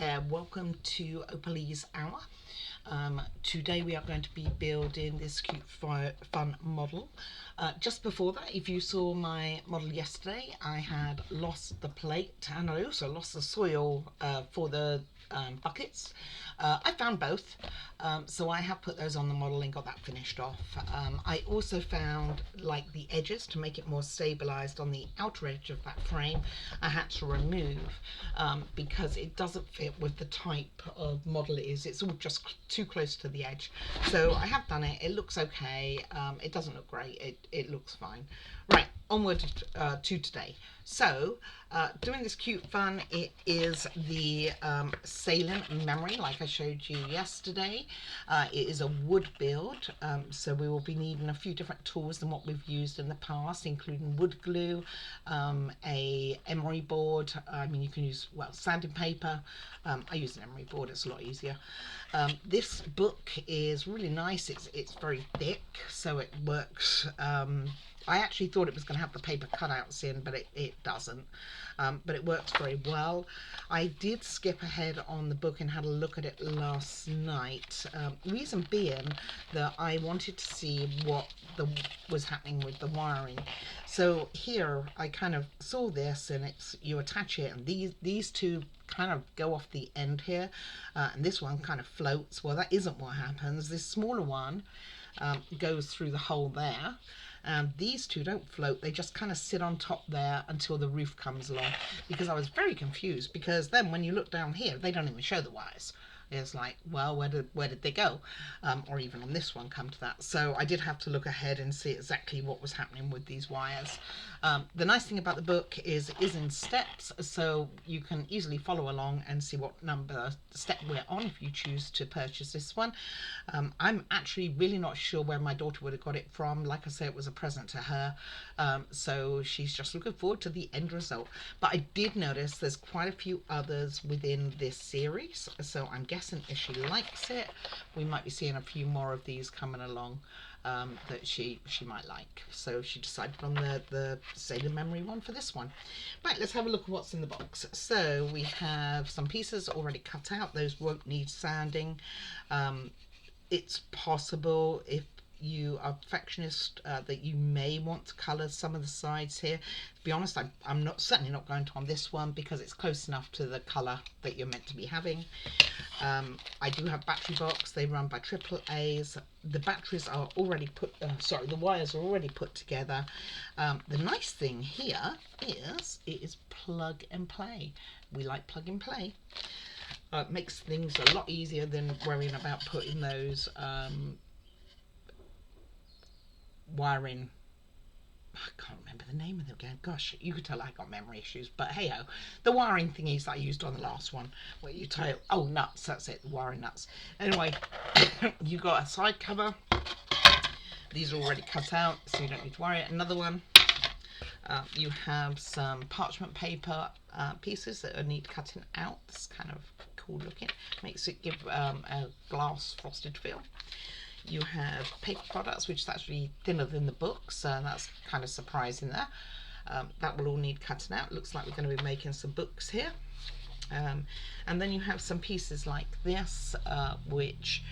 there, welcome to Opal's Hour. Today we are going to be building this CuteFun model. Just before that, if you saw my model yesterday, I had lost the plate and I also lost the soil for the buckets. I found both, so I have put those on the model and got that finished off. I also found like the edges to make it more stabilized on the outer edge of that frame. I had to remove because it doesn't fit with the type of model it is. It's all just too close to the edge. So I have done it. It looks okay. It doesn't look great. It looks fine. Right, onward to today. So doing this CuteFun, it is the Salient memory like I showed you yesterday. It is a wood build, so we will be needing a few different tools than what we've used in the past, including wood glue, a emery board. I mean, you can use, well, sanding paper. I use an emery board, it's a lot easier. This book is really nice. It's very thick, so it works. I actually thought it was going to have the paper cutouts in, but it doesn't. But it works very well. I did skip ahead on the book and had a look at it last night. Reason being that I wanted to see what was happening with the wiring. So here I kind of saw this, and it's, you attach it, and these two kind of go off the end here, and this one kind of floats. Well, that isn't what happens. This smaller one goes through the hole there. These two don't float, they just kind of sit on top there until the roof comes along, because I was very confused, because then when you look down here they don't even show the wires. It's like, well, where did they go? Or even on this one come to that. So I did have to look ahead and see exactly what was happening with these wires. The nice thing about the book is it is in steps, so you can easily follow along and see what number step we're on if you choose to purchase this one. I'm actually really not sure where my daughter would have got it from. Like I say, it was a present to her, so she's just looking forward to the end result. But I did notice there's quite a few others within this series, so I'm guessing if she likes it, we might be seeing a few more of these coming along that she might like. So she decided on the Sailor Memory one for this one. Right, let's have a look at what's in the box. So we have some pieces already cut out. Those won't need sanding. It's possible, if you are perfectionist, that you may want to colour some of the sides here. To be honest, I'm certainly not going to on this one, because it's close enough to the colour that you're meant to be having. I do have battery box. They run by AAAs. The batteries are already put, the wires are already put together. The nice thing here is it is plug and play. We like plug and play. It makes things a lot easier than worrying about putting those wiring. I can't remember the name of them again. Gosh, you could tell I got memory issues. But hey ho, the wiring thingies that I used on the last one, where you tie, oh, nuts, that's it, the wiring nuts. Anyway, you got a side cover. These are already cut out, so you don't need to worry. Another one. You have some parchment paper pieces that need cutting out. It's kind of cool looking. Makes it give a glass frosted feel. You have paper products, which is actually thinner than the book, so that's kind of surprising there. That will all need cutting out. Looks like we're going to be making some books here. And then you have some pieces like this, which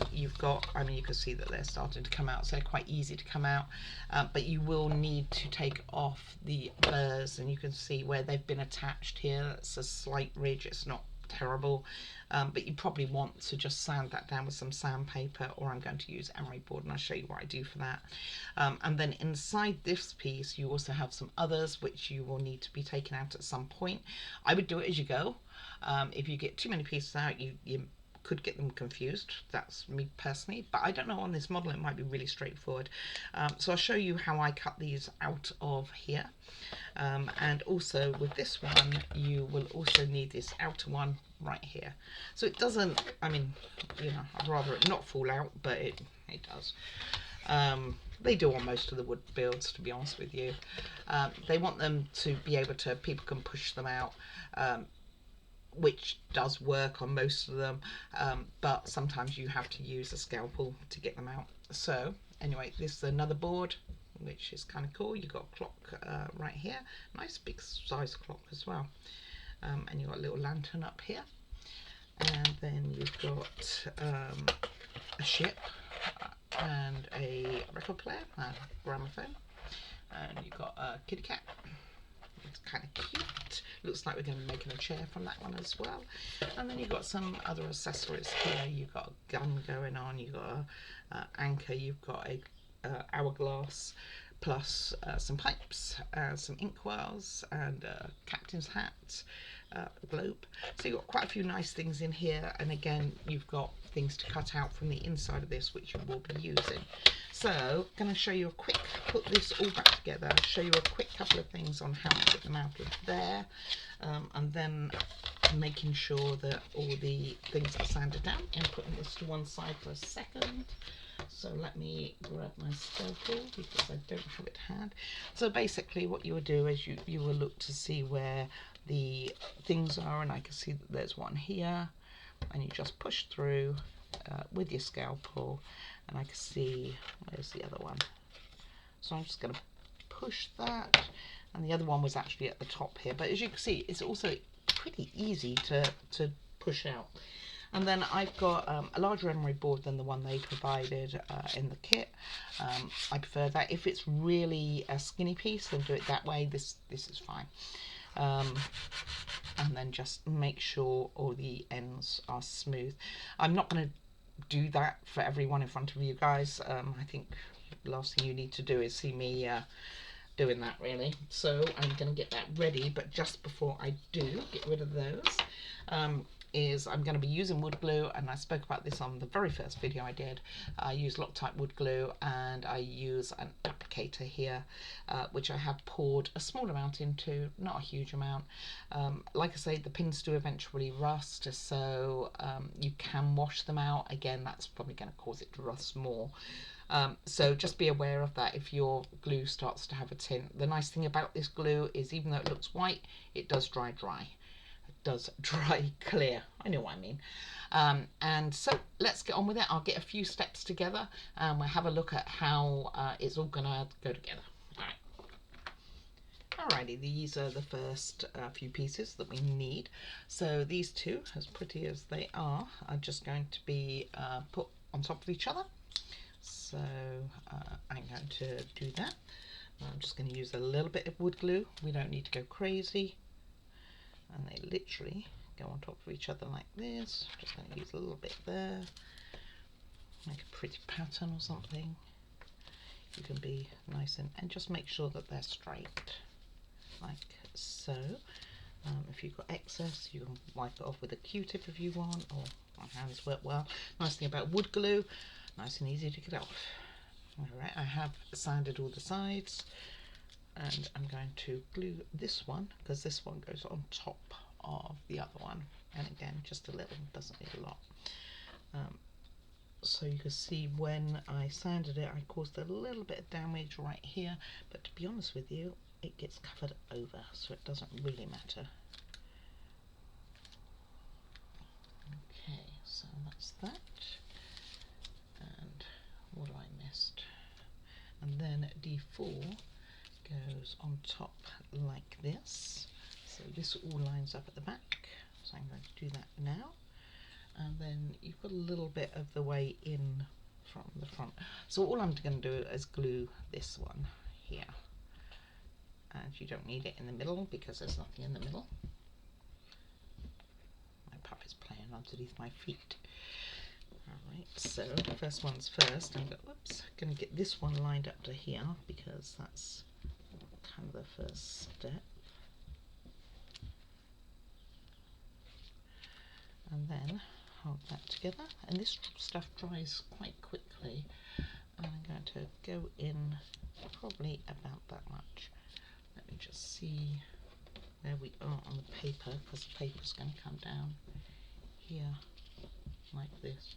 you've got, I mean, you can see that they're starting to come out, so they're quite easy to come out, but you will need to take off the burrs, and you can see where they've been attached here. It's a slight ridge, it's not terrible, but you probably want to just sand that down with some sandpaper, or I'm going to use emery board, and I'll show you what I do for that. And then inside this piece you also have some others which you will need to be taken out at some point. I would do it as you go. If you get too many pieces out, you could get them confused. That's me personally, but I don't know, on this model it might be really straightforward. So I'll show you how I cut these out of here. And also with this one you will also need this outer one right here. So it doesn't, I mean, you know, I'd rather it not fall out, but it does. They do on most of the wood builds, to be honest with you. They want them to be able to, people can push them out, which does work on most of them, but sometimes you have to use a scalpel to get them out. So anyway, this is another board, which is kind of cool. You've got a clock right here, nice big size clock as well, and you've got a little lantern up here. and then you've got a ship and a record player, a gramophone, and you've got a kitty cat. It's kind of cute. Looks like we're going to be making a chair from that one as well. And then you've got some other accessories here. You've got a gun going on, you've got an anchor, you've got a hourglass, plus some pipes, some inkwells, and a captain's hat, a globe. So you've got quite a few nice things in here, and again you've got things to cut out from the inside of this which you will be using. So I'm going to show you a quick, put this all back together, show you a quick couple of things on how to get them out of there, and then making sure that all the things are sanded down, and putting this to one side for a second. So let me grab my scalpel because I don't have it to hand. So basically what you will do is you will look to see where the things are, and I can see that there's one here, and you just push through with your scalpel, and I can see where's the other one. So I'm just going to push that, and the other one was actually at the top here, but as you can see it's also pretty easy to push out. And then I've got a larger emery board than the one they provided in the kit. I prefer that. If it's really a skinny piece, then do it that way. This is fine. And then just make sure all the ends are smooth. I'm not going to do that for everyone in front of you guys. I think the last thing you need to do is see me doing that really. So I'm going to get that ready, but just before I do get rid of those, I'm going to be using wood glue, and I spoke about this on the very first video I did. I use Loctite wood glue, and I use an applicator here, which I have poured a small amount into, not a huge amount. Like I say, the pins do eventually rust, so you can wash them out. Again, that's probably going to cause it to rust more. So just be aware of that if your glue starts to have a tint. The nice thing about this glue is even though it looks white, it does dry. Does dry clear. I know what I mean. And so let's get on with it. I'll get a few steps together and we'll have a look at how it's all gonna go together. Alrighty, these are the first few pieces that we need. So these two, as pretty as they are just going to be put on top of each other. So I'm going to do that. I'm just going to use a little bit of wood glue. We don't need to go crazy. And they literally go on top of each other like this. Just going to use a little bit there, make a pretty pattern or something. You can be nice and just make sure that they're straight, like so. If you've got excess, you can wipe it off with a Q-tip if you want, or my hands work well. Nice thing about wood glue, nice and easy to get off. Alright, I have sanded all the sides. And I'm going to glue this one because this one goes on top of the other one, and again just a little, doesn't need a lot. So you can see when I sanded it I caused a little bit of damage right here, but to be honest with you it gets covered over, so it doesn't really matter. Okay, so that's that, and what have I missed? And then D4 goes on top like this, so this all lines up at the back, so I'm going to do that now. And then you've got a little bit of the way in from the front, so all I'm going to do is glue this one here, and you don't need it in the middle because there's nothing in the middle. My puppy's playing underneath my feet. Alright, so first one's first. I'm going to get this one lined up to here because that's kind of the first step, and then hold that together, and this stuff dries quite quickly, and I'm going to go in probably about that much. Let me just see where we are on the paper, because the paper's going to come down here like this,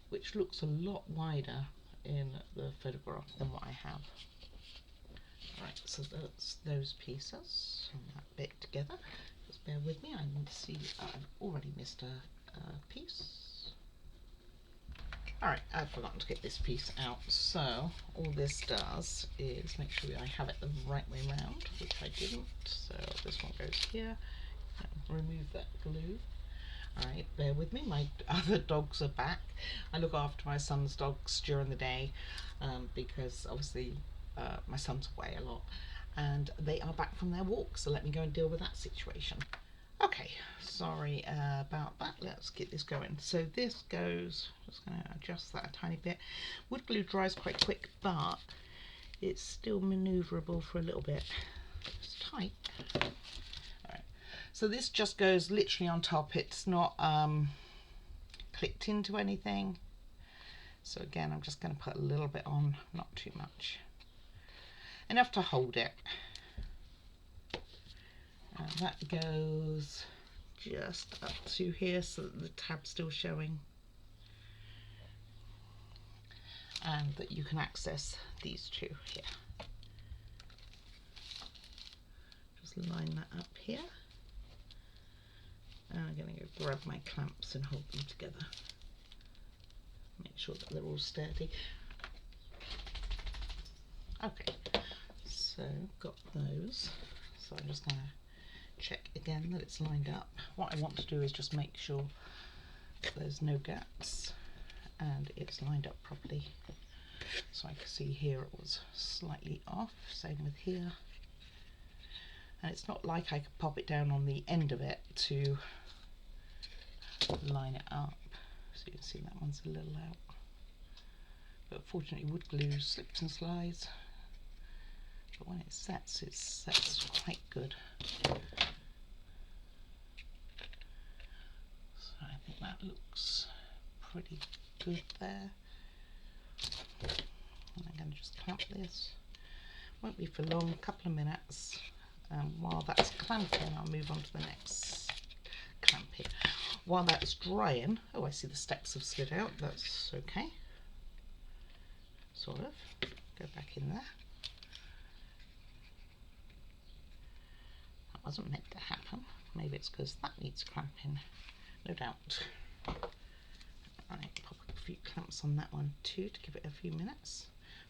which looks a lot wider in the photograph than what I have. Right, so that's those pieces and that bit together. Just bear with me, I need to see, I've already missed a piece. Alright, I've forgotten to get this piece out, so all this does is make sure I have it the right way round, which I didn't, so this one goes here, and remove that glue. Alright, bear with me, my other dogs are back. I look after my son's dogs during the day because obviously my son's away a lot, and they are back from their walk, so let me go and deal with that situation. Okay, sorry about that. Let's get this going. So this goes, just going to adjust that a tiny bit. Wood glue dries quite quick, but it's still manoeuvrable for a little bit. It's tight. Alright, so this just goes literally on top. It's not clicked into anything. So again, I'm just going to put a little bit on, not too much. Enough to hold it. And that goes just up to here so that the tab's still showing. And that you can access these two here. Just line that up here. And I'm going to go grab my clamps and hold them together. Make sure that they're all sturdy. Okay, so got those. So I'm just going to check again that it's lined up. What I want to do is just make sure that there's no gaps and it's lined up properly. So I can see here it was slightly off, same with here. And it's not like I could pop it down on the end of it to line it up. So you can see that one's a little out. But fortunately wood glue slips and slides. But when it sets quite good. So I think that looks pretty good there. And I'm going to just clamp this. Won't be for long, a couple of minutes. While that's clamping, I'll move on to the next clamp here. While that's drying, oh, I see the steps have slid out. That's okay. Sort of. Go back in there. That wasn't meant to happen. Maybe it's because that needs clamping. No doubt. Right, pop a few clamps on that one too to give it a few minutes.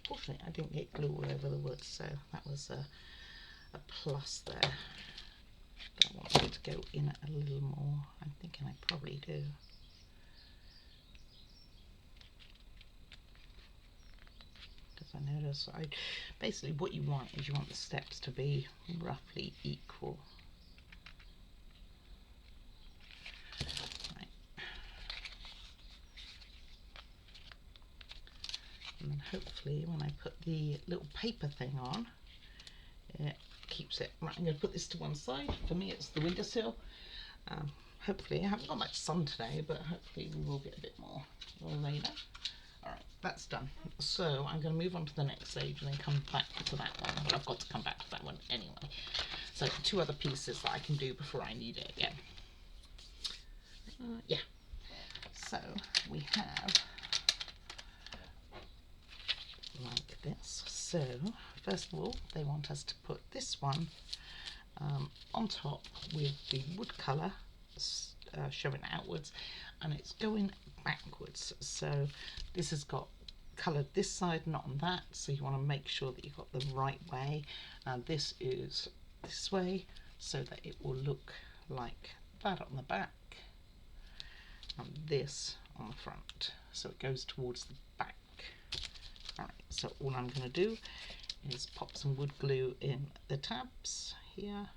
Fortunately, I didn't get glue all over the wood, so that was a plus there. I want it to go in a little more. I'm thinking I probably do. Because I notice, basically what you want is you want the steps to be roughly equal. Right. And then hopefully when I put the little paper thing on, it keeps it. Right, I'm going to put this to one side. For me it's the windowsill. Hopefully, I haven't got much sun today, but hopefully we will get a bit more later. Alright, that's done. So I'm going to move on to the next stage and then come back to that one. Well, I've got to come back to that one anyway. So two other pieces that I can do before I need it again. Yeah. So we have like this. So first of all, they want us to put this one on top with the wood colour showing outwards, and it's going backwards. So this has got coloured this side, not on that, so you want to make sure that you've got the right way. This is this way so that it will look like that on the back and this on the front, so it goes towards the back. Alright, so all I'm going to do is pop some wood glue in the tabs here,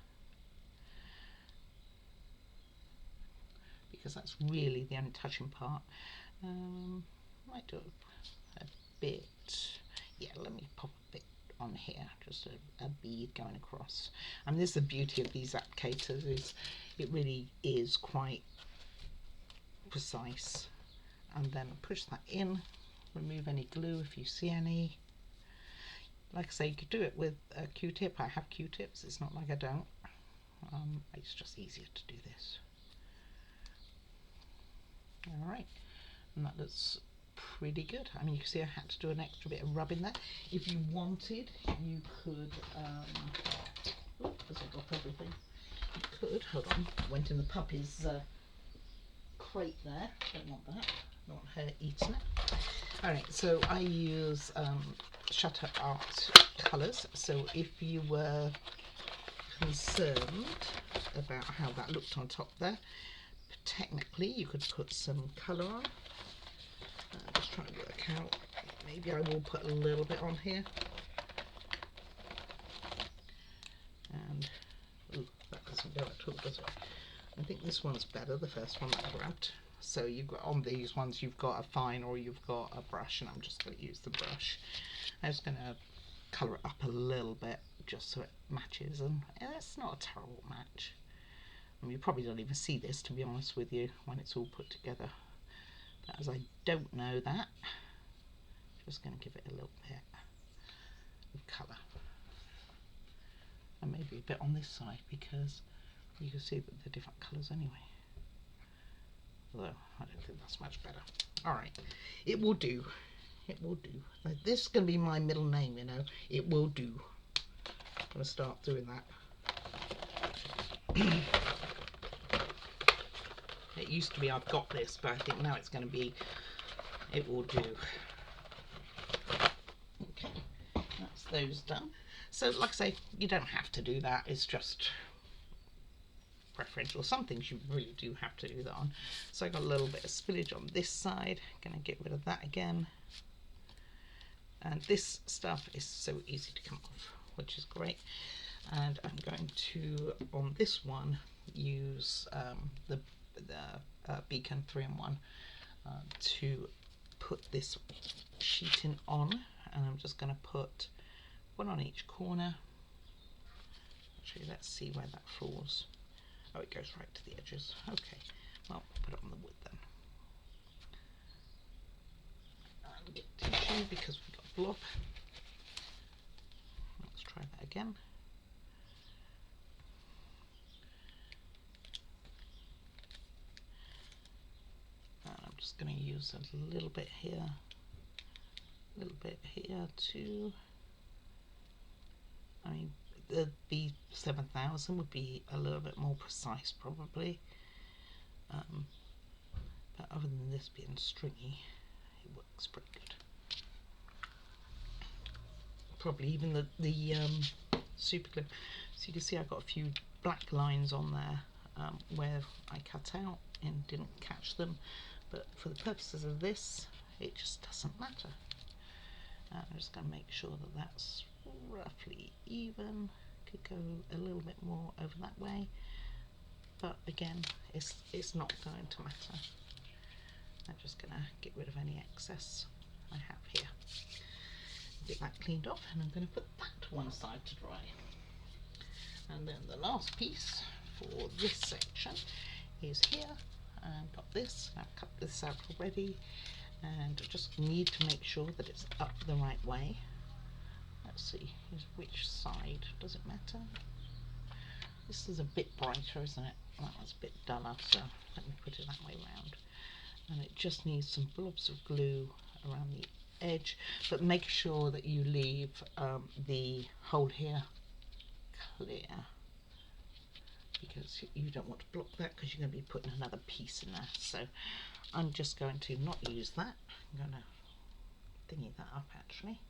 because that's really the only touching part. Might do a bit, yeah, let me pop a bit on here, just a bead going across. And this is the beauty of these applicators, is it really is quite precise. And then push that in, remove any glue if you see any. Like I say, you could do it with a Q-tip. I have Q-tips, it's not like I don't. It's just easier to do this. Alright, and that looks pretty good. I mean, you can see I had to do an extra bit of rubbing there. If you wanted, you could, does it drop everything? You could, hold on, went in the puppy's crate there, don't want that, don't want her eating it. Alright, so I use Shutter Art colours, so if you were concerned about how that looked on top there, technically you could put some colour on. Just trying to work out, maybe I will put a little bit on here. And ooh, that doesn't go at all, does it? I think this one's better, the first one that I grabbed. So you've got, on these ones you've got a fine or you've got a brush, and I'm just going to use the brush. I'm just going to colour it up a little bit just so it matches, and it's not a terrible match. I mean, you probably don't even see this, to be honest with you, when it's all put together. But as I don't know that, I'm just going to give it a little bit of colour. And maybe a bit on this side, because you can see that they're different colours anyway. Although I don't think that's much better. Alright, it will do. It will do. Now, this is going to be my middle name, you know. It will do. I'm going to start doing that. It used to be I've got this, but I think now it's going to be it will do. Okay, that's those done. So like I say, you don't have to do that. It's just preferential. Some things you really do have to do that on. So I got a little bit of spillage on this side. Going to get rid of that again. And this stuff is so easy to come off, which is great. And I'm going to, on this one, use the Beacon 3-in-1 to put this sheeting on, and I'm just going to put one on each corner. Actually, let's see where that falls. Oh, it goes right to the edges. Okay, well, put it on the wood then. And get tissue because we've got a blob. Let's try that again. And I'm just going to use a little bit here, a little bit here too. I mean, the B7000 would be a little bit more precise probably, but other than this being stringy, it works pretty good. Probably even the super glue. So you can see I've got a few black lines on there where I cut out and didn't catch them, but for the purposes of this it just doesn't matter. I'm just going to make sure that that's roughly even. Could go a little bit more over that way, but again, it's not going to matter. I'm just going to get rid of any excess I have here. Get that cleaned off, and I'm going to put that to one side to dry. And then the last piece for this section is here. I've got this, I've cut this out already, and I just need to make sure that it's up the right way. Let's see, which side, does it matter? This is a bit brighter, isn't it? That one's a bit duller, so let me put it that way round. And it just needs some blobs of glue around the edge, but make sure that you leave the hole here clear, because you don't want to block that, because you're going to be putting another piece in there. So I'm just going to not use that. I'm going to thingy that up actually.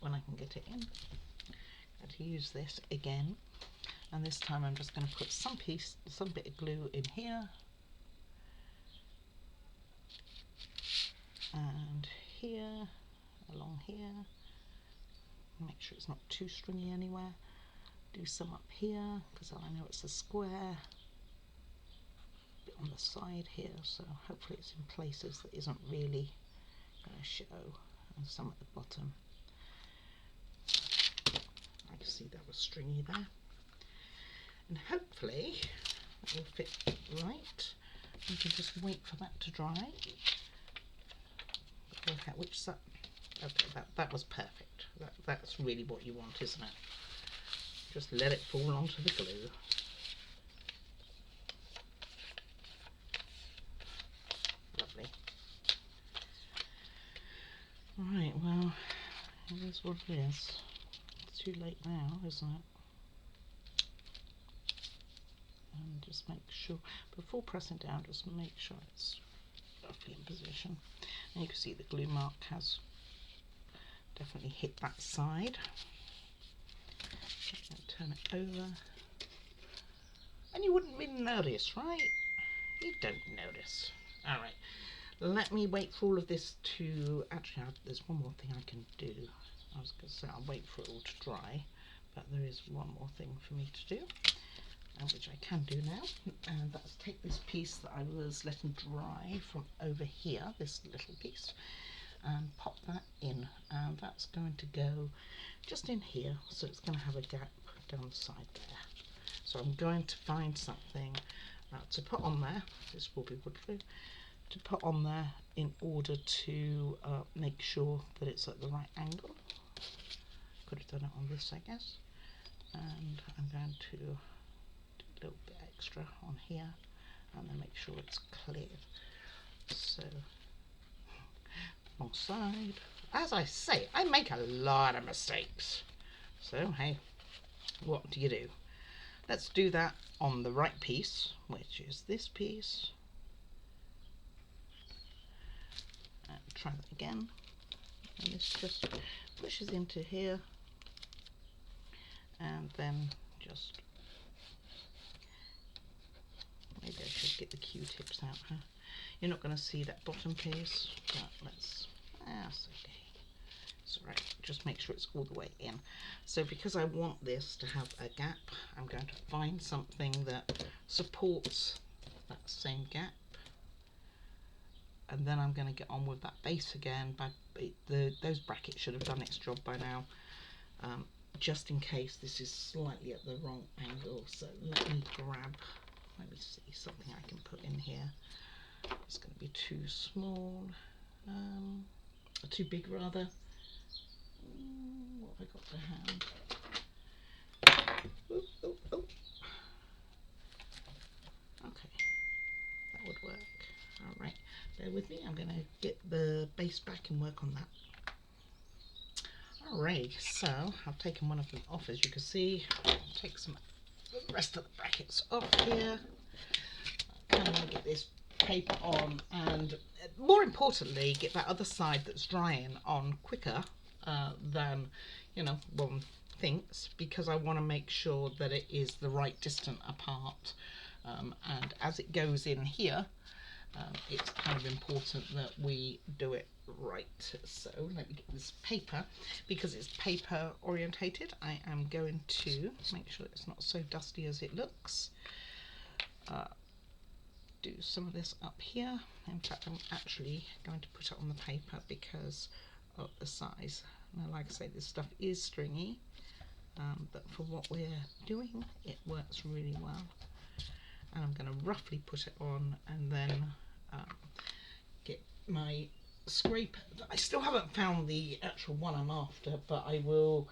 When I can get it in. I'm going to use this again, and this time I'm just going to put some bit of glue in here and here, along here. Make sure it's not too stringy anywhere. Do some up here because I know it's a square. A bit on the side here, so hopefully it's in places that isn't really going to show, and some at the bottom. I can see that was stringy there, and hopefully that will fit right. You can just wait for that to dry. Work out which side. Okay, that was perfect. That's really what you want, isn't it? Just let it fall onto the glue. Lovely. Right, well, it is what it is. It's too late now, isn't it? And just make sure, before pressing down, just make sure it's roughly in position. And you can see the glue mark has definitely hit that side. Turn it over. And you wouldn't really notice, right? You don't notice. All right. Let me wait for all of this to... Actually, there's one more thing I can do. I was going to say I'll wait for it all to dry, but there is one more thing for me to do, which I can do now, and that's take this piece that I was letting dry from over here, this little piece, and pop that in, and that's going to go just in here, so it's going to have a gap down the side there. So I'm going to find something to put on there. This will be wood glue to put on there in order to make sure that it's at the right angle. Could have done it on this, I guess. And I'm going to do a little bit extra on here and then make sure it's cleared. So, wrong side. As I say, I make a lot of mistakes. So, hey, what do you do? Let's do that on the right piece, which is this piece. And try that again. And this just pushes into here. And then just... Maybe I should get the Q-tips out, huh? You're not going to see that bottom piece, but let's... That's okay. It's alright, just make sure it's all the way in. So because I want this to have a gap, I'm going to find something that supports that same gap. And then I'm going to get on with that base again. Those brackets should have done its job by now. Just in case this is slightly at the wrong angle. So let me see, something I can put in here. It's going to be too small, too big rather. What have I got to hand? Ooh, ooh, ooh. Okay, that would work. All right, bear with me. I'm going to get the base back and work on that. Alright, so I've taken one of them off, as you can see. I'll take the rest of the brackets off here. I'm going to get this paper on, and more importantly, get that other side that's drying on quicker than, you know, one thinks, because I want to make sure that it is the right distance apart. And as it goes in here, it's kind of important that we do it right. So let me get this paper, because it's paper orientated. I am going to make sure it's not so dusty as it looks. Do some of this up here. In fact, I'm actually going to put it on the paper because of the size. Now, like I say, this stuff is stringy, but for what we're doing, it works really well. And I'm going to roughly put it on, and then get my scraper. I still haven't found the actual one I'm after, but I will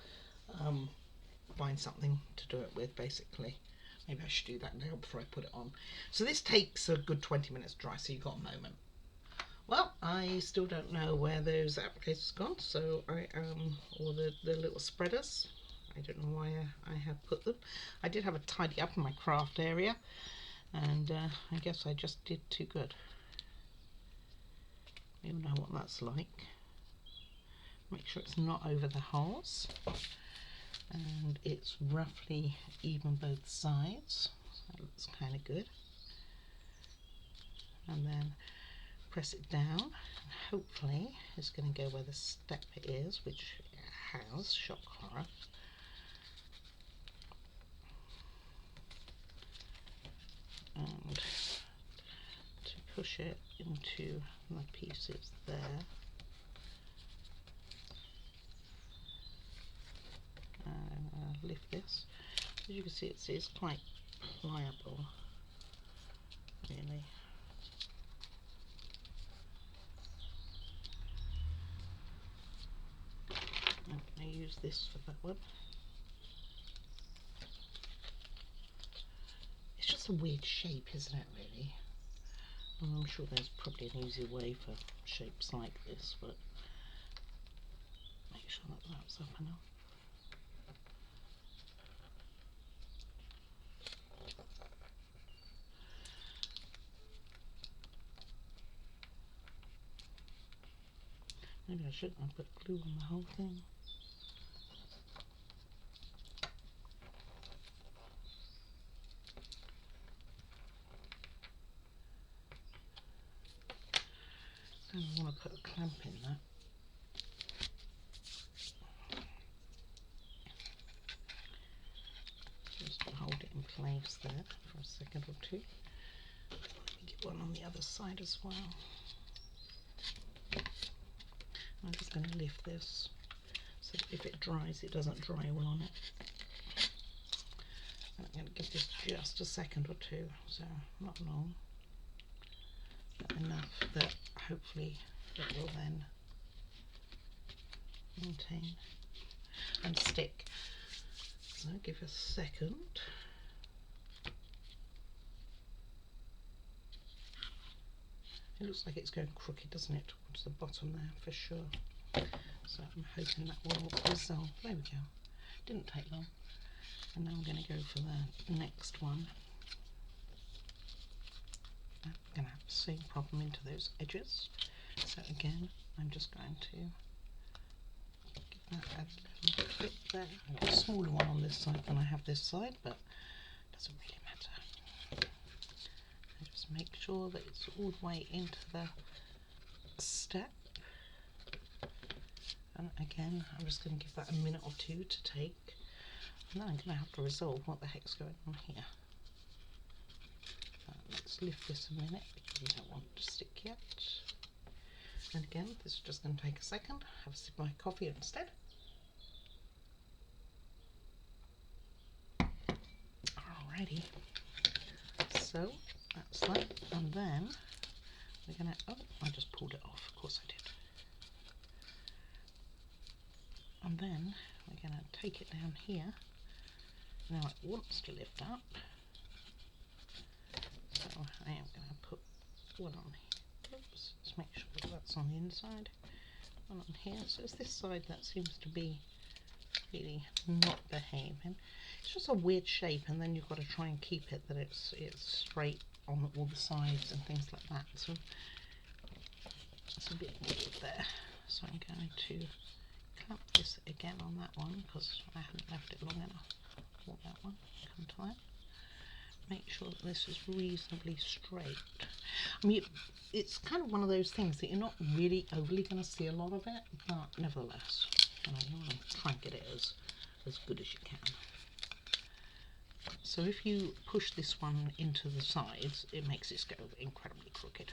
find something to do it with, basically. Maybe I should do that now before I put it on. So this takes a good 20 minutes dry, so you've got a moment. Well, I still don't know where those applicators have gone, so I or the little spreaders. I don't know why I have put them. I did have a tidy up in my craft area, and I guess I just did too good. You know what that's like. Make sure it's not over the holes, and it's roughly even both sides. That looks kind of good. And then press it down, and hopefully it's going to go where the step is, which it has, shock horror. And to push it into the pieces there. And lift this. As you can see, it's quite pliable, really. I'm going to use this for that one. It's just a weird shape, isn't it, really? I'm sure there's probably an easier way for shapes like this, but make sure that that's up enough. Maybe I shouldn't have put glue on the whole thing. want to put a clamp in that. Just hold it in place there for a second or two. Let me get one on the other side as well. I'm just going to lift this so that if it dries, it doesn't dry all on it. And I'm going to give this just a second or two, so not long, but enough that hopefully it will then maintain and stick. So give a second. It looks like it's going crooked, doesn't it, towards the bottom there for sure. So I'm hoping that will resolve. There we go. Didn't take long. And now I'm going to go for the next one. I'm going to have the same problem into those edges. So again, I'm just going to give that a little clip there. I've got a smaller one on this side than I have this side, but it doesn't really matter. And just make sure that it's all the way into the step. And again, I'm just going to give that a minute or two to take. And then I'm going to have to resolve what the heck's going on here. Let's lift this a minute because we don't want it to stick yet. And again, this is just going to take a second. Have a sip of my coffee instead. Alrighty. So that's that. And then we're going to, oh, I just pulled it off. Of course I did. And then we're going to take it down here. Now it wants to lift up, so I am going to put one on here. Oops, let's make sure that that's on the inside. One on here. So it's this side that seems to be really not behaving. It's just a weird shape, and then you've got to try and keep it that it's straight on all the sides and things like that. So it's a bit weird there. So I'm going to clamp this again on that one because I haven't left it long enough. Want that one, come to that. Make sure that this is reasonably straight. I mean, it's kind of one of those things that you're not really overly going to see a lot of it, but nevertheless, you know, you want to try and get it as good as you can. So if you push this one into the sides, it makes this go incredibly crooked.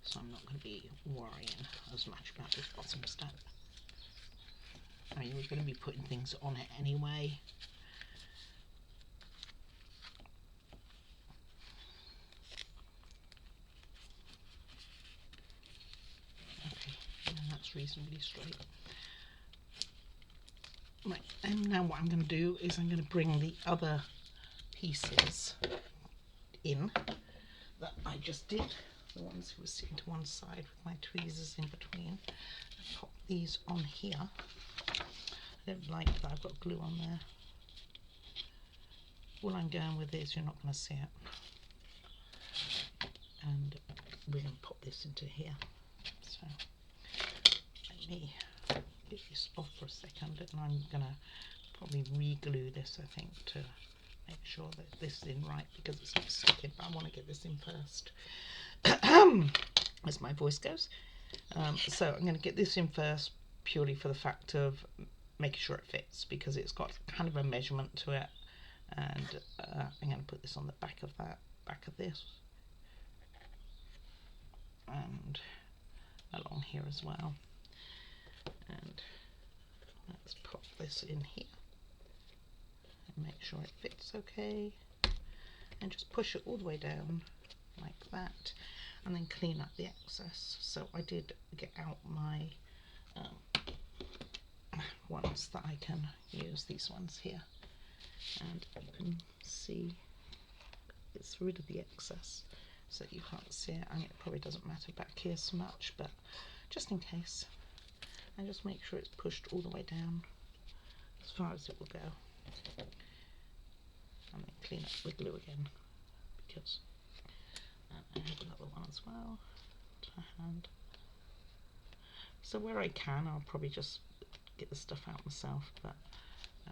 So I'm not going to be worrying as much about this bottom step. I mean, we're going to be putting things on it anyway. Reasonably straight. Right, and now what I'm going to do is I'm going to bring the other pieces in that I just did, the ones who were sitting to one side with my tweezers in between, and pop these on here. I don't like that I've got glue on there. All I'm going with is you're not going to see it. And we're going to pop this into here. So me get this off for a second, and I'm going to probably re-glue this, I think, to make sure that this is in right because it's not sticking, but I want to get this in first. As my voice goes. So I'm going to get this in first purely for the fact of making sure it fits because it's got kind of a measurement to it, and I'm going to put this on the back of this and along here as well. And let's pop this in here and make sure it fits okay, and just push it all the way down like that, and then clean up the excess. So I did get out my ones that I can use, these ones here, and you can see it's rid of the excess so that you can't see it. I mean, it probably doesn't matter back here so much, but just in case. And just make sure it's pushed all the way down as far as it will go, and then clean up with glue again because I have another one as well to hand. So where I can, I'll probably just get the stuff out myself, but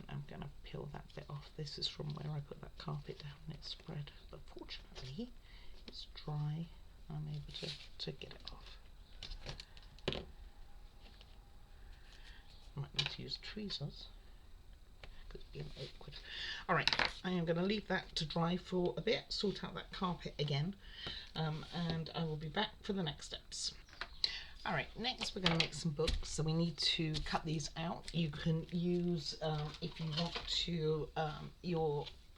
I'm going to peel that bit off. This is from where I put that carpet down and it's spread, but fortunately it's dry. I'm able to get it off. use tweezers. It's being awkward. Alright, I am going to leave that to dry for a bit, sort out that carpet again, and I will be back for the next steps. Alright, next we're going to make some books, so we need to cut these out. You can use, if you want to,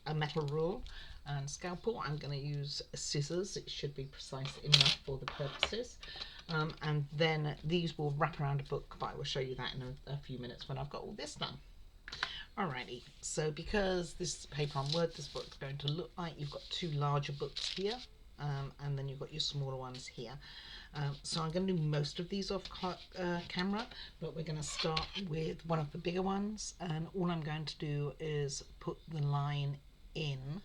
a metal rule and scalpel. I'm going to use scissors. It should be precise enough for the purposes. And then these will wrap around a book, but I will show you that in a few minutes when I've got all this done. Alrighty, so because this is paper on Word, this book's going to look like you've got two larger books here, and then you've got your smaller ones here. So I'm going to do most of these off camera, but we're going to start with one of the bigger ones, and all I'm going to do is put the line in,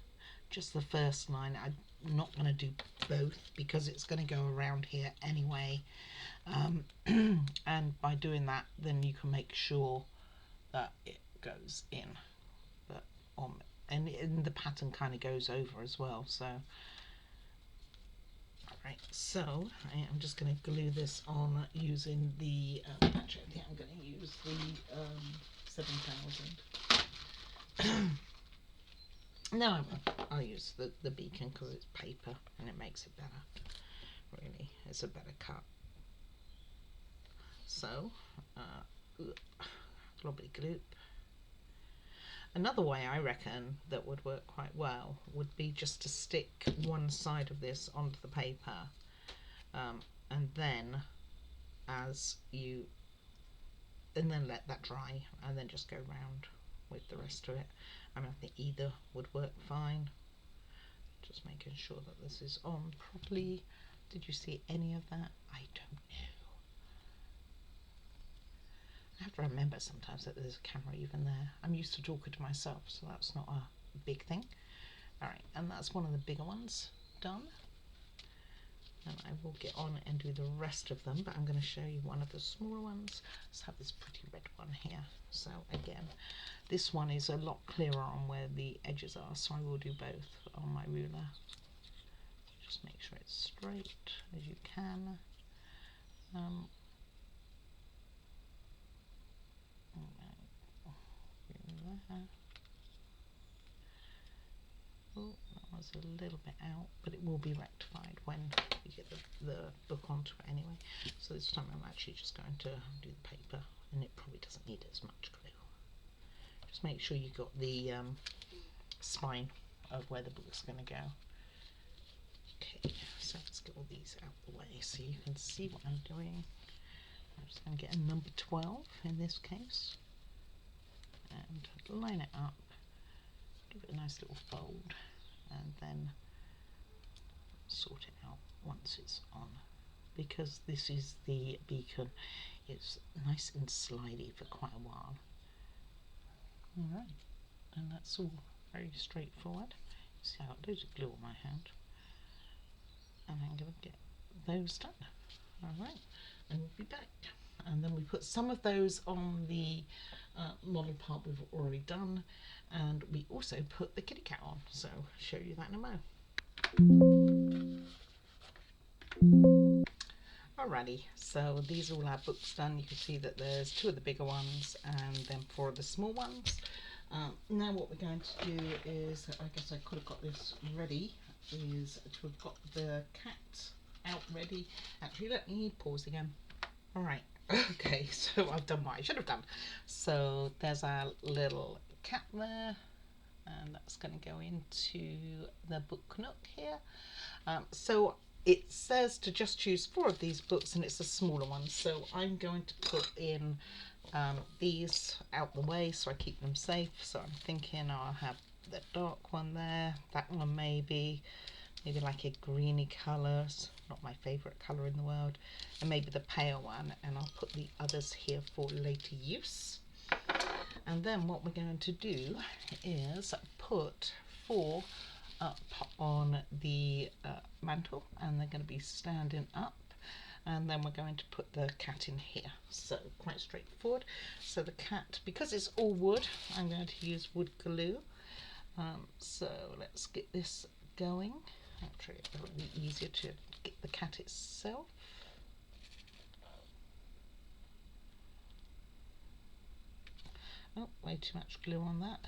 just the first line. I'm not going to do both because it's going to go around here anyway, and by doing that then you can make sure that it goes in, but and the pattern kind of goes over as well. So alright, so I am just going to glue this on using the actually I think I'm going to use the 7000. No, I'll use the beacon because it's paper and it makes it better. Really, it's a better cut. So globby gloop. Another way I reckon that would work quite well would be just to stick one side of this onto the paper, and then let that dry, and then just go round with the rest of it. I mean, I think either would work fine. Just making sure that this is on properly. Did you see any of that? I don't know. I have to remember sometimes that there's a camera even there. I'm used to talking to myself, so that's not a big thing. Alright, and that's one of the bigger ones done. And I will get on and do the rest of them, but I'm going to show you one of the smaller ones. Let's have this pretty red one here. So again, this one is a lot clearer on where the edges are, so I will do both on my ruler. Just make sure it's straight as you can. Oh, that was a little bit out, but it will be rectified when you get the book onto it anyway. So this time I'm actually just going to do the paper, and it probably doesn't need as much glue. Just make sure you've got the spine of where the book's going to go. Okay, so let's get all these out of the way so you can see what I'm doing. I'm just going to get a number 12 in this case, and line it up, give it a nice little fold, and then sort it out once it's on. Because this is the beacon, it's nice and slidey for quite a while. Alright, and that's all very straightforward. See, I got loads of glue on my hand, and I'm going to get those done. Alright, and we'll be back. And then we put some of those on the model part we've already done, and we also put the kitty cat on, so I'll show you that in a moment. Alrighty, so these are all our books done. You can see that there's 2 of the bigger ones and then 4 of the small ones. Now what we're going to do is, I guess I could have got this ready, is to have got the cat out ready. Actually, let me pause again. Alright, okay, so I've done what I should have done. So there's our little cat there, and that's going to go into the book Nook here. So it says to just choose 4 of these books, and it's the smaller ones. So I'm going to put in these out the way so I keep them safe. So I'm thinking I'll have the dark one there, that one maybe like a greeny colour, it's not my favourite colour in the world, and maybe the pale one, and I'll put the others here for later use. And then what we're going to do is put 4 up on the mantle, and they're going to be standing up, and then we're going to put the cat in here. So quite straightforward. So the cat, because it's all wood, I'm going to use wood glue. So let's get this going. Actually, it would be easier to get the cat itself. Oh, way too much glue on that.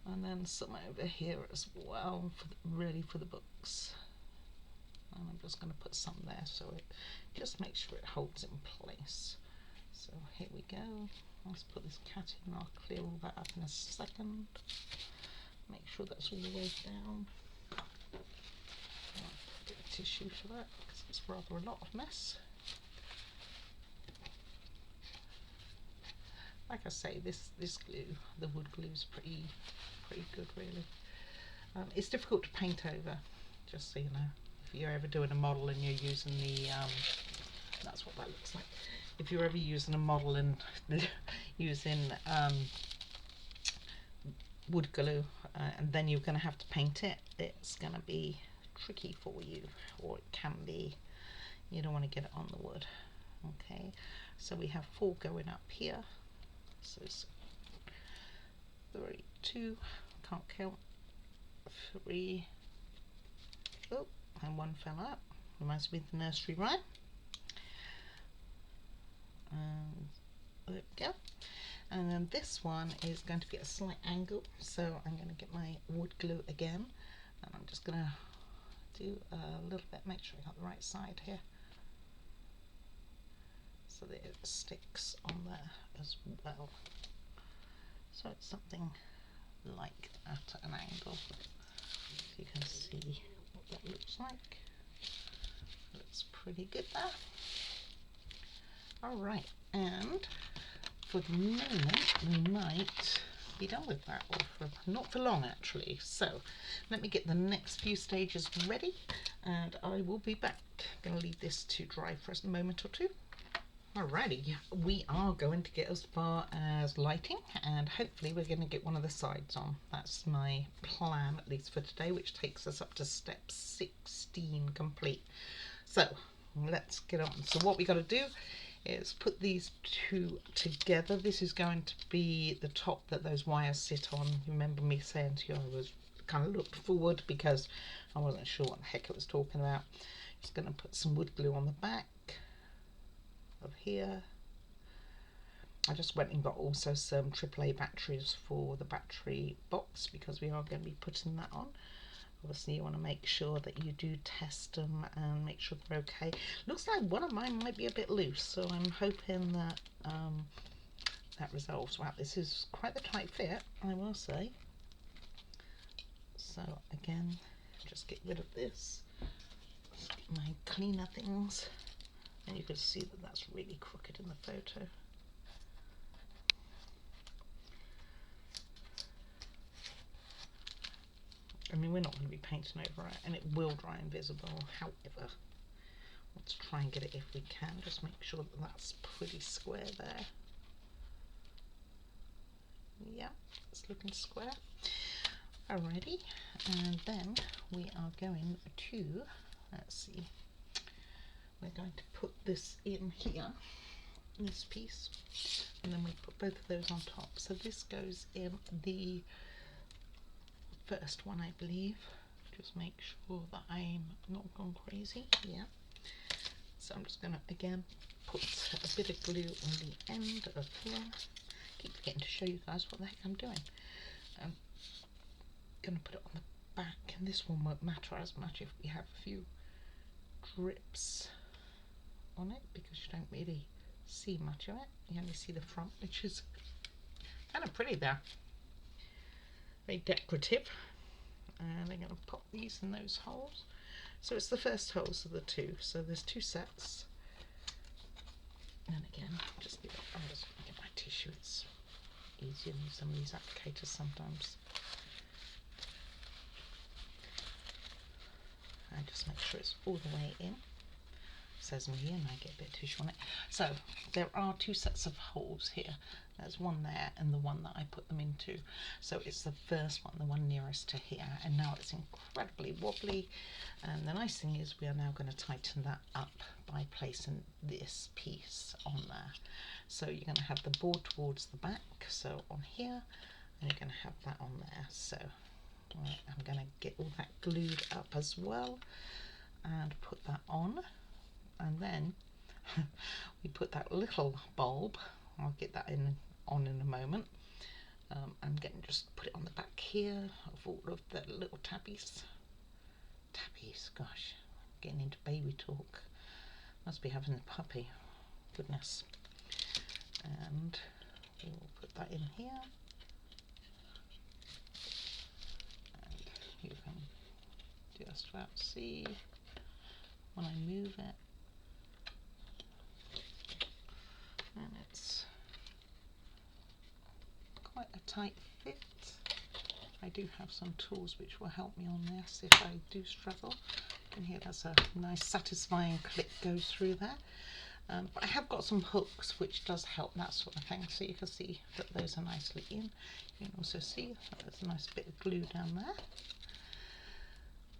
And then some over here as well, really for the books. And I'm just going to put some there so it just makes sure it holds in place. So here we go. Let's put this cat in. I'll clear all that up in a second. Make sure that's all the way down. I'll put a bit of tissue for that because it's rather a lot of mess. Like I say, this glue, the wood glue, is pretty good really. It's difficult to paint over, just so you know. If you're ever doing a model and you're using the, that's what that looks like. If you're ever using a model and using wood glue and then you're going to have to paint it, it's going to be tricky for you, or it can be. You don't want to get it on the wood. Okay, so we have 4 going up here. So it's 3, 2, can't count, 3, oh, and 1 fell out. Reminds me of the nursery rhyme. And there we go. And then this one is going to be at a slight angle, so I'm going to get my wood glue again, and I'm just going to do a little bit, make sure I got the right side here, so that it sticks on there as well. So it's something like at an angle, so you can see what that looks like. Looks pretty good there. Alright, and for the moment we might be done with that, or not for long actually. So let me get the next few stages ready and I will be back. I'm going to leave this to dry for a moment or two. Alrighty, we are going to get as far as lighting, and hopefully we're going to get one of the sides on. That's my plan, at least for today, which takes us up to step 16 complete. So let's get on. So what we got to do is put these 2 together. This is going to be the top that those wires sit on. You remember me saying to you I was kind of looked forward because I wasn't sure what the heck it was talking about. Just going to put some wood glue on the back of here. I just went and got also some AAA batteries for the battery box because we are going to be putting that on. Obviously you want to make sure that you do test them and make sure they're okay. Looks like one of mine might be a bit loose, so I'm hoping that that resolves. Wow, this is quite the tight fit, I will say. So again, just get rid of this. Let's get my cleaner things. And you can see that that's really crooked in the photo. I mean, we're not going to be painting over it, and it will dry invisible. However, let's try and get it if we can. Just make sure that that's pretty square there. Yeah, it's looking square. Alrighty, and then we are going to, let's see, we're going to put this in here, this piece, and then we put both of those on top. So this goes in the first one, I believe. Just make sure that I'm not gone crazy. Yeah. So I'm just going to again put a bit of glue on the end of here. Keep forgetting to show you guys what the heck I'm doing. I'm going to put it on the back, and this one won't matter as much if we have a few drips on it because you don't really see much of it. You only see the front, which is kind of pretty there. Very decorative. And I'm going to pop these in those holes. So it's the first holes of the 2. So there's 2 sets. And again, I'm just going to get my tissue. It's easier than some of these applicators sometimes. And just make sure it's all the way in. Says me, and I get a bit of tissue on it. So there are 2 sets of holes here. There's one there and the one that I put them into. So it's the first one, the one nearest to here, and now it's incredibly wobbly. And the nice thing is we are now going to tighten that up by placing this piece on there. So you're going to have the board towards the back, so on here, and you're going to have that on there. So I'm going to get all that glued up as well and put that on. And then we put that little bulb, I'll get that on in a moment, I'm going to just put it on the back here of all of the little tabbies. Tabbies, gosh, getting into baby talk. Must be having a puppy, goodness. And we'll put that in here. And you can just about see when I move it. And it's quite a tight fit. I do have some tools which will help me on this if I do struggle. And here there's a nice satisfying clip goes through there. But I have got some hooks which does help that sort of thing, so you can see that those are nicely in. You can also see that there's a nice bit of glue down there.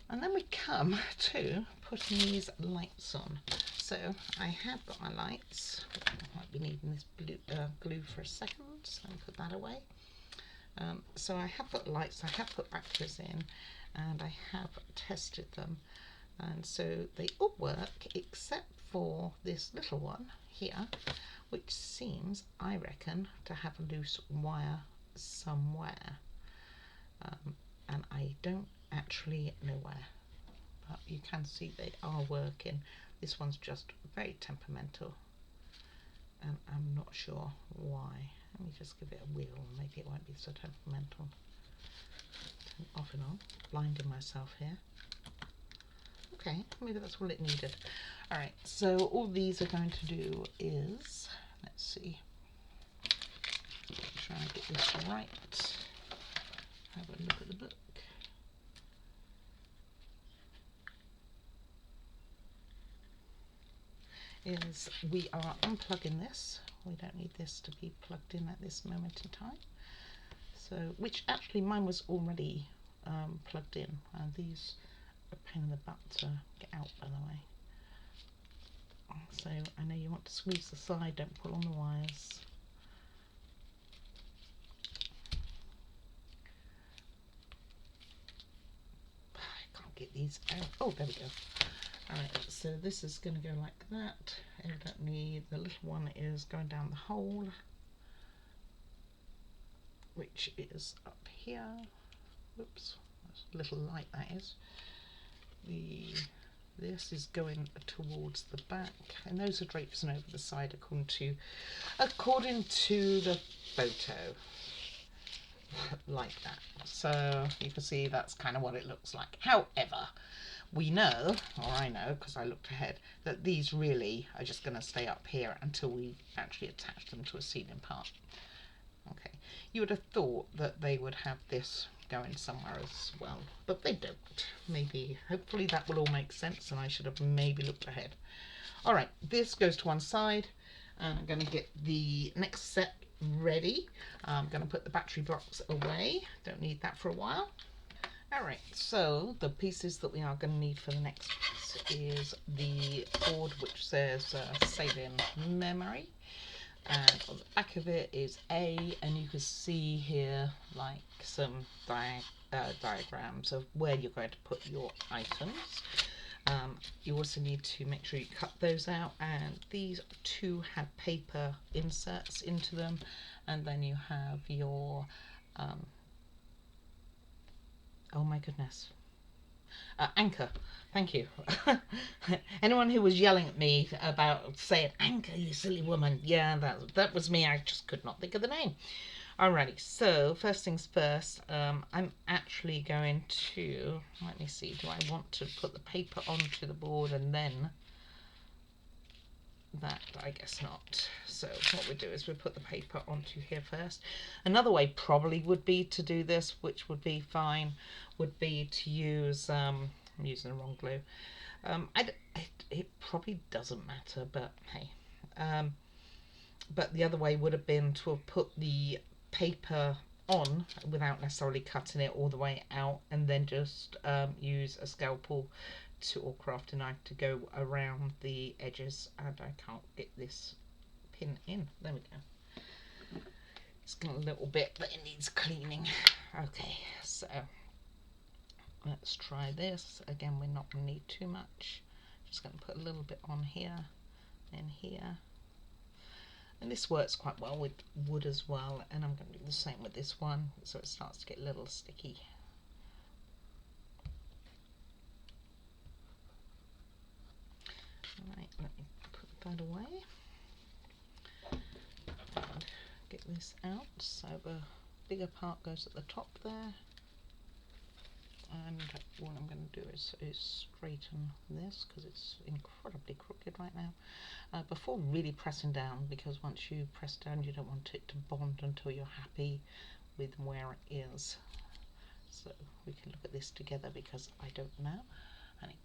And then we come to putting these lights on. So I have got my lights. I might be needing this glue for a second, so I'll put that away. So I have put lights, I have put batteries in, and I have tested them. And so they all work except for this little one here, which seems, I reckon, to have a loose wire somewhere. And I don't actually know where, but you can see they are working. This one's just very temperamental, and I'm not sure why. Let me just give it a wheel, maybe it won't be so temperamental. Turn it off and on, blinding myself here. Okay, maybe that's all it needed. Alright, so all these are going to do is, let's see, try and get this right. Have a look at the book. Is we are unplugging this. We don't need this to be plugged in at this moment in time. So, which actually mine was already plugged in, and these are a pain in the butt to get out, by the way. So I know you want to squeeze the side, don't pull on the wires. I can't get these out. Oh, there we go. Alright, so this is going to go like that. Evidently the little one is going down the hole, which is up here. Whoops, that's a little light that is. This is going towards the back, and those are drapes and over the side according to the photo. Like that. So you can see that's kind of what it looks like. However, we know, or I know because I looked ahead, that these really are just going to stay up here until we actually attach them to a ceiling part. Okay, you would have thought that they would have this going somewhere as well, but they don't. Maybe, hopefully that will all make sense, and I should have maybe looked ahead. Alright, this goes to one side, and I'm going to get the next set ready. I'm going to put the battery box away, don't need that for a while. Alright, so the pieces that we are going to need for the next piece is the board which says save in memory, and on the back of it is A, and you can see here like some diagrams of where you're going to put your items. You also need to make sure you cut those out, and these two have paper inserts into them, and then you have your oh my goodness, anchor. Thank you. Anyone who was yelling at me about saying anchor, you silly woman, yeah, that was me. I just could not think of the name. Alrighty, so first things first, I'm actually going to, let me see, do I want to put the paper onto the board and then that? I guess not. So what we do is we put the paper onto here first. Another way probably would be to do this, which would be fine, would be to use, I'm using the wrong glue. It probably doesn't matter, but hey. But the other way would have been to have put the paper on without necessarily cutting it all the way out, and then just use a scalpel or crafting knife to go around the edges, and I can't get this pin in. There we go. It's got a little bit that it needs cleaning. Okay, so let's try this. Again, we're not going to need too much. Just going to put a little bit on here and here. And this works quite well with wood as well, and I'm going to do the same with this one so it starts to get a little sticky. Right, let me put that away and get this out. So the bigger part goes at the top there, and what I'm going to do is straighten this because it's incredibly crooked right now, before really pressing down, because once you press down you don't want it to bond until you're happy with where it is. So we can look at this together because I don't know, and it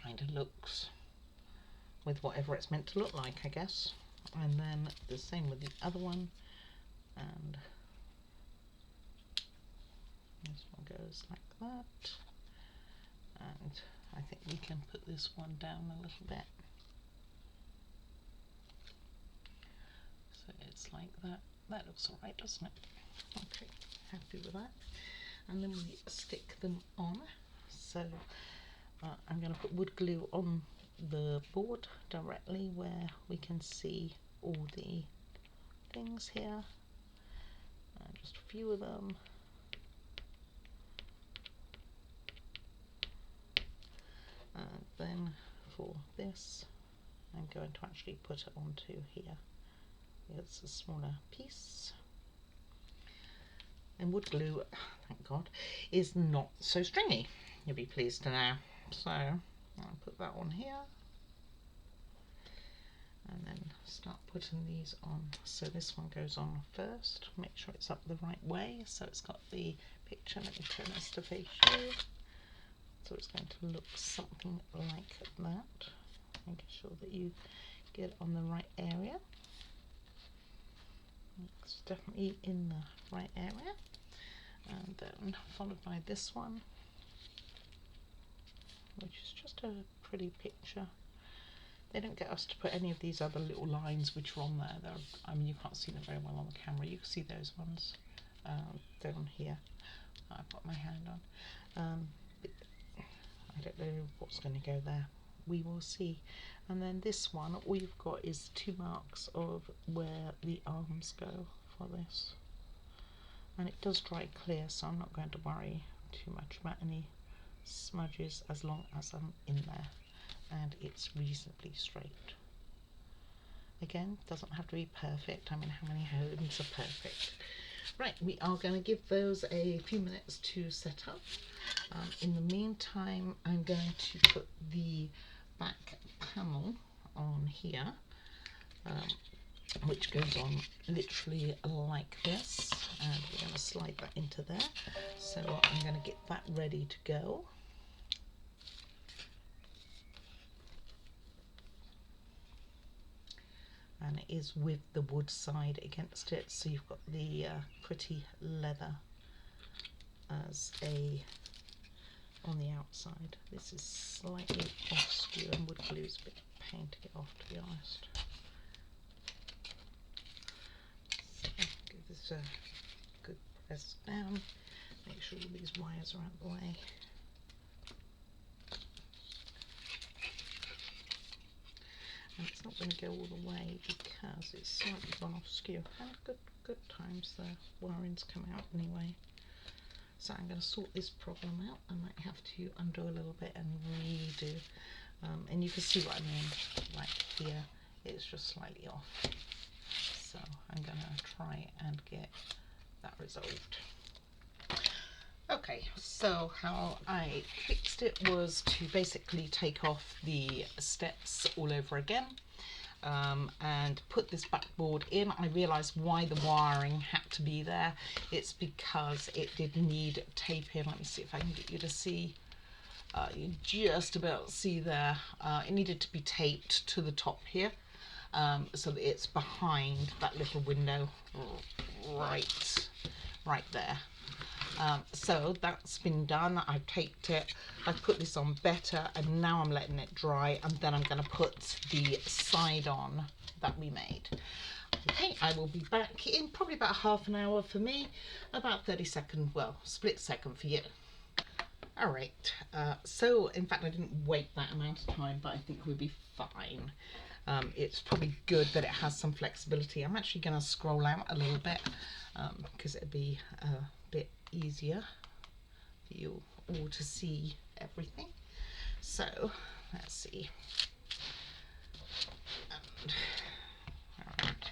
kind of looks with whatever it's meant to look like, I guess. And then the same with the other one, and this one goes like that, and I think we can put this one down a little bit so it's like that. That looks alright, doesn't it? Okay, happy with that. And then we stick them on. So I'm going to put wood glue on the board directly where we can see all the things here, just a few of them. And then for this I'm going to actually put it onto here. It's a smaller piece. And wood glue, thank God, is not so stringy, you'll be pleased to know. So I'll put that on here and then start putting these on. So this one goes on first. Make sure it's up the right way so it's got the picture. Let me turn this to face you. So it's going to look something like that. Making sure that you get on the right area. It's definitely in the right area. And then followed by this one, which is just a pretty picture. They don't get us to put any of these other little lines which are on there. I mean, you can't see them very well on the camera. You can see those ones down here. I've got my hand on. I don't know what's going to go there. We will see. And then this one, all you've got is 2 marks of where the arms go for this. And it does dry clear, so I'm not going to worry too much about any smudges as long as I'm in there and it's reasonably straight. Again, doesn't have to be perfect. I mean, how many homes are perfect? Right, we are going to give those a few minutes to set up. In the meantime, I'm going to put the back panel on here, which goes on literally like this, and we're going to slide that into there. So I'm going to get that ready to go. And it is with the wood side against it, so you've got the pretty leather as a on the outside. This is slightly off skew, and wood glue is a bit of a pain to get off, to be honest. So give this a good press down, make sure all these wires are out of the way. And it's not going to go all the way because it's slightly gone off skew. And good times the wiring's come out anyway. So I'm going to sort this problem out. I might have to undo a little bit and redo. And you can see what I mean right here. It's just slightly off. So I'm going to try and get that resolved. Okay, so how I fixed it was to basically take off the steps all over again and put this backboard in. I realised why the wiring had to be there. It's because it did need taping. Let me see if I can get you to see. You just about see there. It needed to be taped to the top here so that it's behind that little window right there. So that's been done. I've taped it, I've put this on better, and now I'm letting it dry, and then I'm going to put the side on that we made. Okay, I will be back in probably about half an hour for me, about 30 seconds, well, split second for you. Alright, so in fact I didn't wait that amount of time, but I think we'll be fine. it's probably good that it has some flexibility. I'm actually going to scroll out a little bit because it'd be a bit easier for you all to see everything. So let's see. And, all right.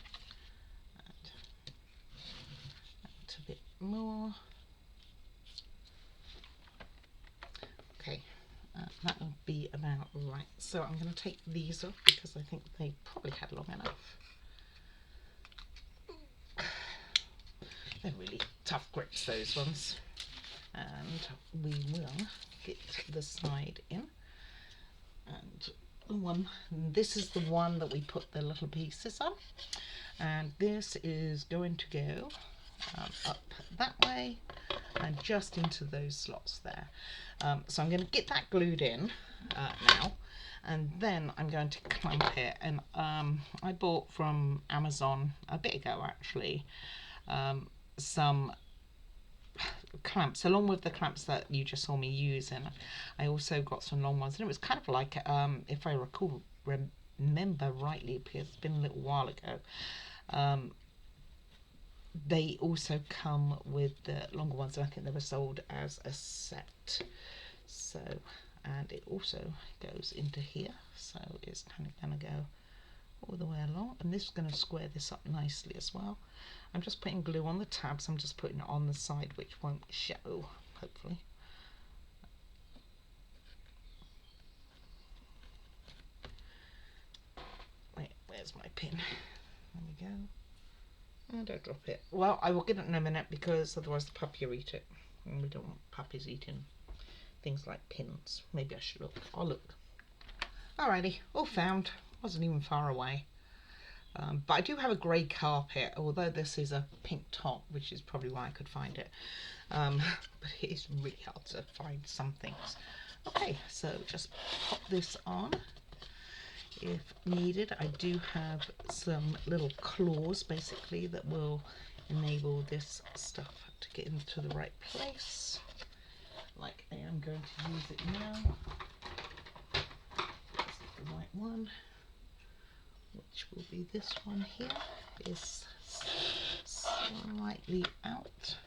And a bit more. Okay, that will be about right. So I'm going to take these off because I think they probably had long enough. They're really tough grips, those ones. And we will get the side in. And this is the one that we put the little pieces on. And this is going to go up that way and just into those slots there. So I'm going to get that glued in now, and then I'm going to clamp it. And I bought from Amazon a bit ago actually some clamps along with the clamps that you just saw me using. I also got some long ones, and it was kind of like if I remember rightly, because it's been a little while ago, they also come with the longer ones, and I think they were sold as a set. So, and it also goes into here, so it's kind of going to go all the way along, and this is going to square this up nicely as well. I'm just putting glue on the tabs. I'm just putting it on the side which won't show, hopefully. Wait, where's my pin? There we go. And don't drop it. Well, I will get it in a minute because otherwise the puppy will eat it, and we don't want puppies eating things like pins. Maybe I should look. I'll look. Alrighty, all found. Wasn't even far away. But I do have a grey carpet, although this is a pink top, which is probably why I could find it. But it is really hard to find some things. Okay, so just pop this on if needed. I do have some little claws basically that will enable this stuff to get into the right place. Like I am going to use it now. Let's get the right one, which will be this one here. Is slightly out.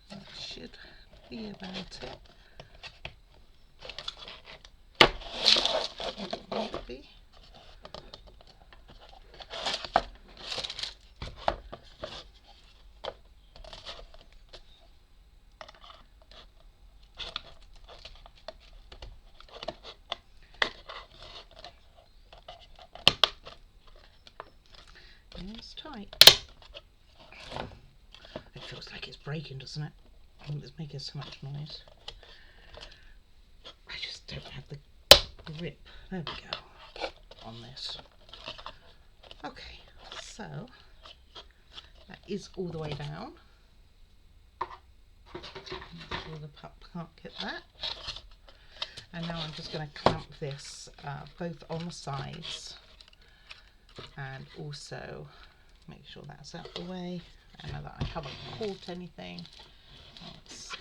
That should be about it. It might be. It's tight. It feels like it's breaking, doesn't it? It's making so much noise. I just don't have the grip. There we go. On this. Okay, so that is all the way down. Make sure the pup can't get that. And now I'm just going to clamp this both on the sides, and also make sure that's out the way. And now that I haven't caught anything, it's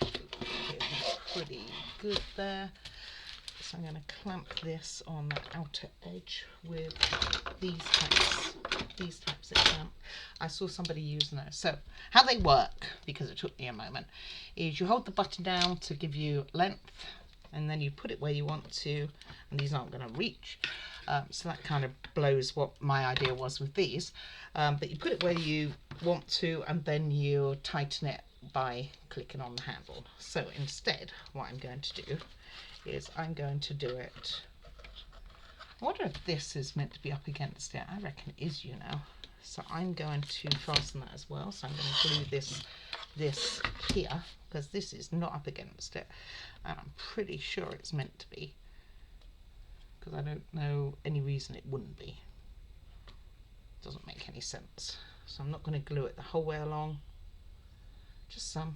pretty good there. So I'm going to clamp this on the outer edge with these types of clamp. I saw somebody using those. So how they work, because it took me a moment, is you hold the button down to give you length, and then you put it where you want to, and these aren't going to reach. So that kind of blows what my idea was with these. But you put it where you want to, and then you tighten it by clicking on the handle. So instead, what I'm going to do is I'm going to do it. I wonder if this is meant to be up against it. I reckon it is, you know. So I'm going to fasten that as well. So I'm going to glue this here, because this is not up against it, and I'm pretty sure it's meant to be, because I don't know any reason it wouldn't be. Doesn't make any sense. So I'm not going to glue it the whole way along, just some,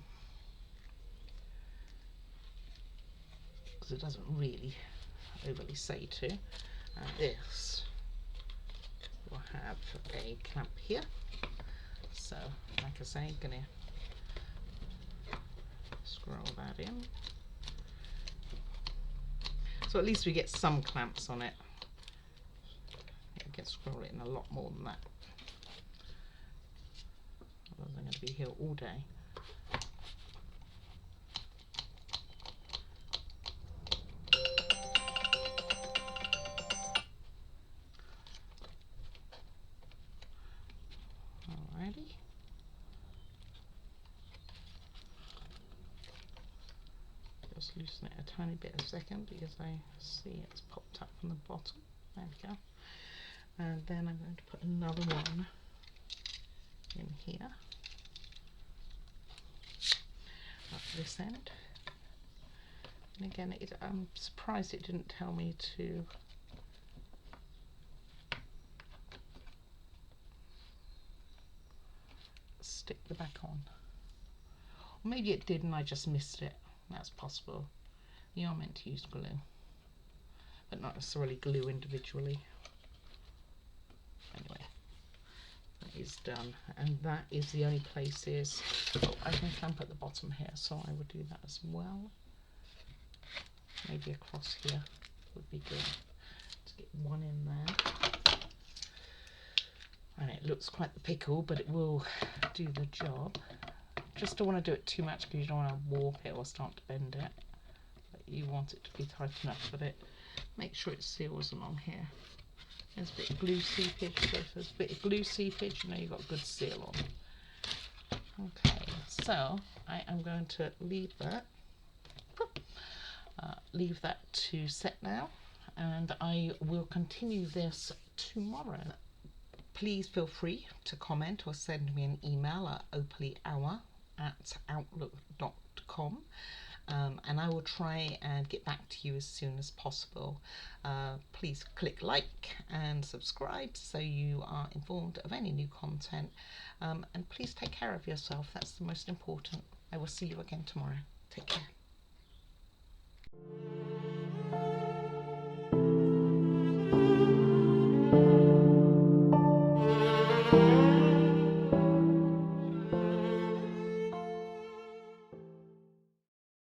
because it doesn't really overly say to. And this will have a clamp here. So like I say, I'm going to scroll that in. So at least we get some clamps on it. I can scroll it in a lot more than that. Otherwise I'm going to be here all day. Alrighty. Just loosen it a tiny bit a second because I see it's popped up from the bottom. There we go. And then I'm going to put another one in here at this end. And again, I'm surprised it didn't tell me to stick the back on. Or maybe it did and I just missed it. That's possible. You are meant to use glue, but not necessarily glue individually. Anyway, that is done, and that is the only places. Oh, I can clamp at the bottom here, so I would do that as well. Maybe across here would be good to get one in there. And it looks quite the pickle, but it will do the job. Just don't want to do it too much because you don't want to warp it or start to bend it. But you want it to be tight enough that it make sure it seals along here. There's a bit of glue seepage, so if there's a bit of glue seepage, you know you've got a good seal on. Okay, so I am going to leave that to set now, and I will continue this tomorrow. Please feel free to comment or send me an email at opalyour@outlook.com. And I will try and get back to you as soon as possible. Please click like and subscribe so you are informed of any new content. And please take care of yourself. That's the most important. I will see you again tomorrow. Take care.